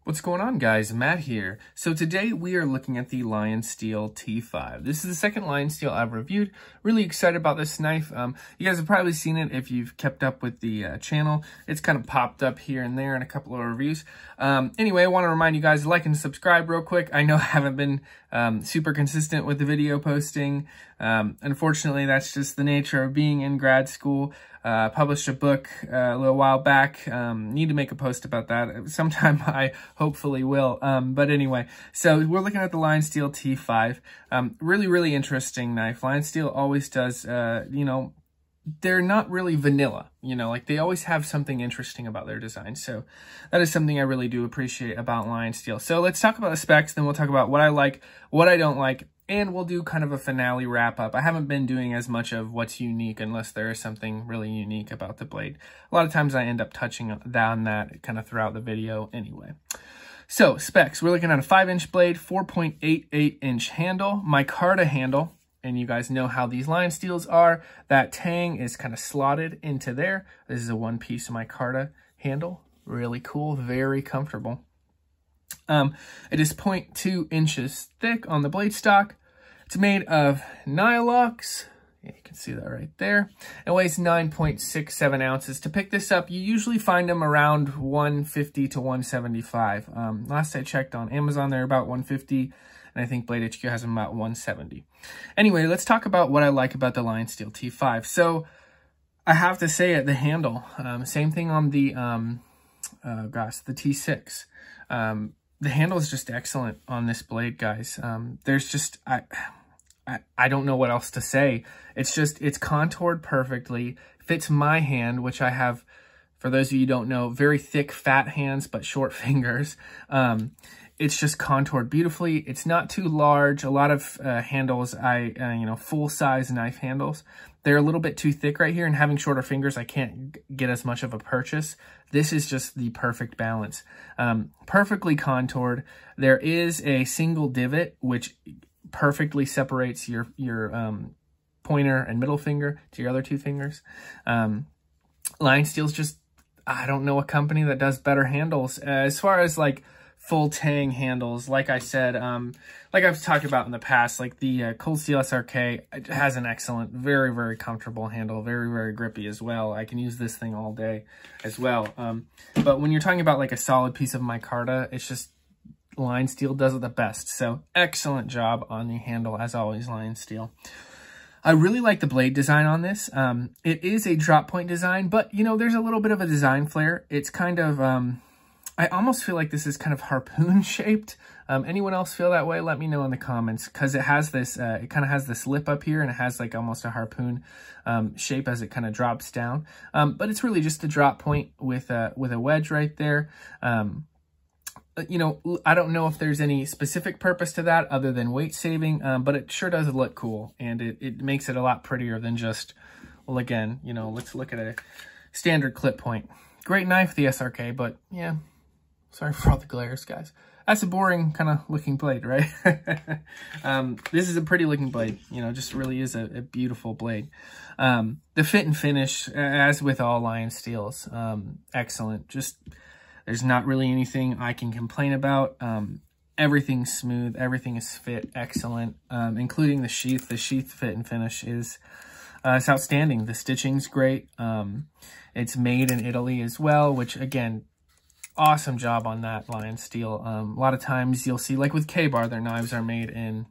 What's going on, guys? Matt here. So today we are looking at the LionSteel T5. This is the second LionSteel I've reviewed. Really excited about this knife. You guys have probably seen it if you've kept up with the channel. It's kind of popped up here and there in a couple of reviews. Anyway, I want to remind you guys to like and subscribe real quick. I know I haven't been super consistent with the video posting. Unfortunately, that's just the nature of being in grad school. Published a book a little while back. Need to make a post about that. Sometime I hopefully will. But anyway, so we're looking at the LionSteel T5. Really interesting knife. LionSteel always does, you know, they're not really vanilla, you know, like they always have something interesting about their design. So that is something I really do appreciate about LionSteel. So let's talk about the specs, then we'll talk about what I like, what I don't like, and we'll do kind of a finale wrap up. I haven't been doing as much of what's unique unless there is something really unique about the blade. A lot of times I end up touching on that kind of throughout the video anyway. So specs, we're looking at a 5-inch blade, 4.88-inch handle, micarta handle. And you guys know how these LionSteels are. That tang is kind of slotted into there. This is a one-piece micarta handle. Really cool, very comfortable. It is 0.2 inches thick on the blade stock. It's made of Nylox. Yeah, you can see that right there. It weighs 9.67 ounces. To pick this up, you usually find them around 150 to 175. Last I checked on Amazon, they're about 150. And I think Blade HQ has them about 170. Anyway, let's talk about what I like about the LionSteel T5. So I have to say it, the handle, same thing on the, the T6. The handle is just excellent on this blade, guys. There's just, I don't know what else to say. It's just, it's contoured perfectly, fits my hand, which I have, for those of you who don't know, very thick, fat hands, but short fingers. It's just contoured beautifully. It's not too large. A lot of handles, you know, full-size knife handles, they're a little bit too thick right here, and having shorter fingers, I can't get as much of a purchase. This is just the perfect balance. Perfectly contoured. There is a single divot, which perfectly separates your pointer and middle finger to your other two fingers. LionSteel's just, I don't know a company that does better handles. As far as like full tang handles, like I said, like I've talked about in the past, like the Cold Steel SRK has an excellent, very comfortable handle, very grippy as well. I can use this thing all day as well. But when you're talking about like a solid piece of micarta, it's just LionSteel does it the best. So excellent job on the handle, as always, LionSteel. I really like the blade design on this. It is a drop point design, but you know, there's a little bit of a design flair. It's kind of, I almost feel like this is kind of harpoon shaped. Anyone else feel that way? Let me know in the comments, because it has this, it kind of has this lip up here, and it has like almost a harpoon shape as it kind of drops down. But it's really just a drop point with a wedge right there. You know, I don't know if there's any specific purpose to that other than weight saving, but it sure does look cool, and it makes it a lot prettier than just, well, again, you know, let's look at a standard clip point. Great knife, the SRK, but yeah, sorry for all the glares, guys. That's a boring kind of looking blade, right? This is a pretty looking blade, you know, just really is a beautiful blade. The fit and finish, as with all LionSteels, excellent. Just, there's not really anything I can complain about. Everything's smooth, everything is fit, excellent, including the sheath. The sheath fit and finish is it's outstanding. The stitching's great. It's made in Italy as well, which again, awesome job on that, LionSteel. A lot of times you'll see, like with K-Bar, their knives are made in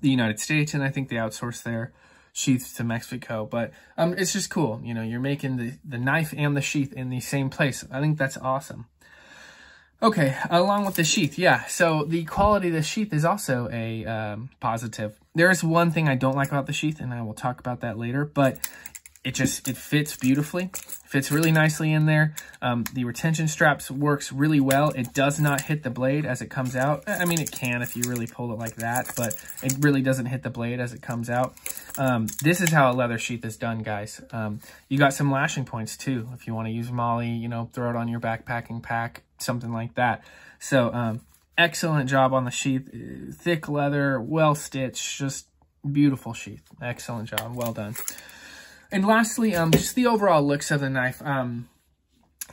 the United States, and I think they outsource their sheaths to Mexico. But it's just cool. You know, you're making the knife and the sheath in the same place. I think that's awesome. Okay, along with the sheath, yeah. So the quality of the sheath is also a positive. There is one thing I don't like about the sheath, and I will talk about that later, but it fits beautifully, fits really nicely in there. The retention straps works really well. It does not hit the blade as it comes out. I mean, it can if you really pull it like that, but it really doesn't hit the blade as it comes out. This is how a leather sheath is done, guys. You got some lashing points too. If you want to use Molly, you know, throw it on your backpacking pack, something like that. So excellent job on the sheath. Thick leather, well stitched, just beautiful sheath. Excellent job, well done. And lastly, just the overall looks of the knife.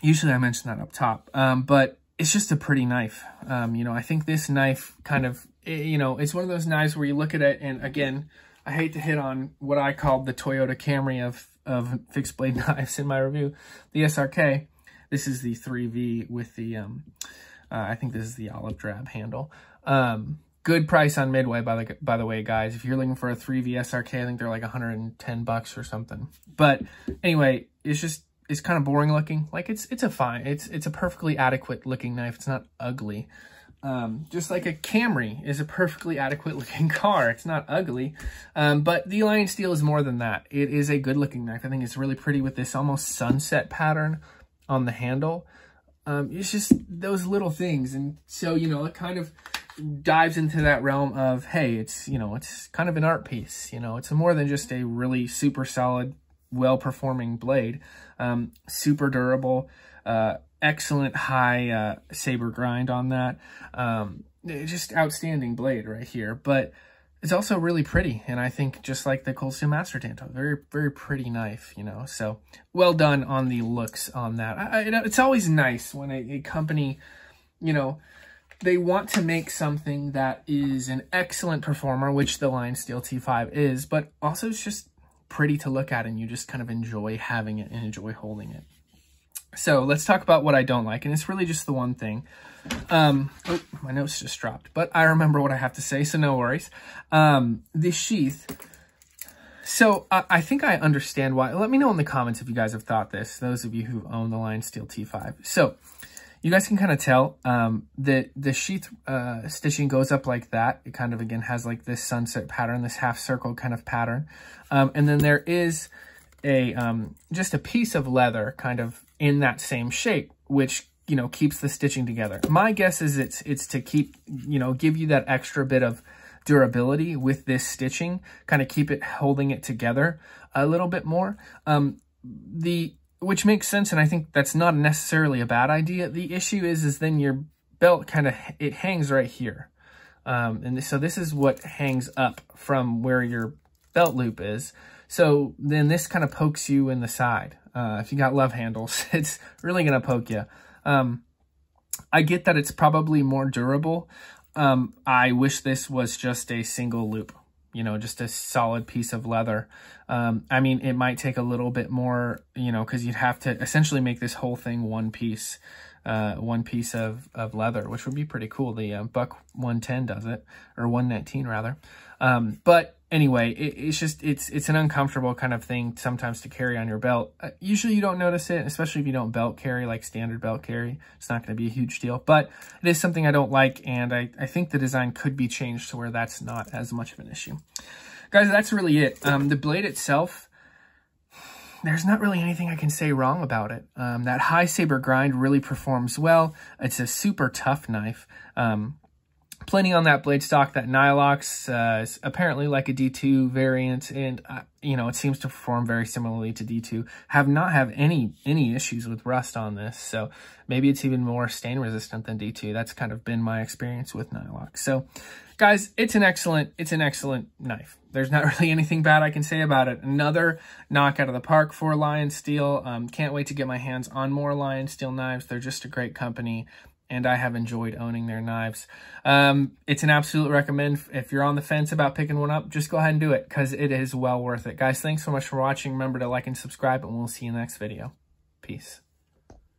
Usually I mention that up top, but it's just a pretty knife. You know, I think this knife kind of, you know, it's one of those knives where you look at it, and again, I hate to hit on what I called the Toyota Camry of fixed blade knives in my review, the SRK. This is the 3V with the, I think this is the olive drab handle. Good price on Midway, by the way, guys. If you're looking for a 3V SRK, I think they're like 110 bucks or something. But anyway, it's kind of boring looking. Like it's a perfectly adequate looking knife. It's not ugly. Just like a Camry is a perfectly adequate looking car. It's not ugly. But the LionSteel is more than that. It is a good looking knife. I think it's really pretty with this almost sunset pattern on the handle. It's just those little things. And so, you know, it kind of dives into that realm of, hey, it's, you know, it's kind of an art piece. You know, it's more than just a really super solid, well-performing blade. Super durable, excellent high saber grind on that. Just outstanding blade right here. But it's also really pretty, and I think just like the Cold Steel Master Tanto, very, very pretty knife, you know. So well done on the looks on that. It's always nice when a company, you know, they want to make something that is an excellent performer, which the LionSteel T5 is, but also it's just pretty to look at, and you just kind of enjoy having it and enjoy holding it. So let's talk about what I don't like, and it's really just the one thing. Oh, my notes just dropped, but I remember what I have to say, so no worries. The sheath. So I think I understand why. Let me know in the comments if you guys have thought this, those of you who own the LionSteel T5. So you guys can kind of tell that the sheath stitching goes up like that. It kind of, again, has like this sunset pattern, this half circle kind of pattern. And then there is a just a piece of leather kind of in that same shape, which, you know, keeps the stitching together. My guess is it's to keep, you know, give you that extra bit of durability with this stitching, kind of keep it holding it together a little bit more. Which makes sense, and I think that's not necessarily a bad idea. The issue is then your belt kind of, it hangs right here. And so this is what hangs up from where your belt loop is. So then this kind of pokes you in the side. If you got love handles, it's really going to poke you. I get that it's probably more durable. I wish this was just a single loop, you know, just a solid piece of leather. I mean, it might take a little bit more, you know, because you'd have to essentially make this whole thing one piece of leather, which would be pretty cool. The Buck 110 does it, or 119 rather. But anyway, it's an uncomfortable kind of thing sometimes to carry on your belt. Usually you don't notice it, especially if you don't belt carry like standard belt carry. It's not going to be a huge deal, but it is something I don't like, and I think the design could be changed to where that's not as much of an issue. Guys, that's really it. The blade itself, there's not really anything I can say wrong about it. That high saber grind really performs well. It's a super tough knife. Plenty on that blade stock. That Nylox is apparently like a D2 variant, and you know, it seems to perform very similarly to D2. Have not have any issues with rust on this, so maybe it's even more stain resistant than D2. That's kind of been my experience with Nylox. So, guys, it's an excellent knife. There's not really anything bad I can say about it. Another knock out of the park for LionSteel. Can't wait to get my hands on more LionSteel knives. They're just a great company, and I have enjoyed owning their knives. It's an absolute recommend. If you're on the fence about picking one up, just go ahead and do it, because it is well worth it. Guys, thanks so much for watching. Remember to like and subscribe, and we'll see you in the next video. Peace.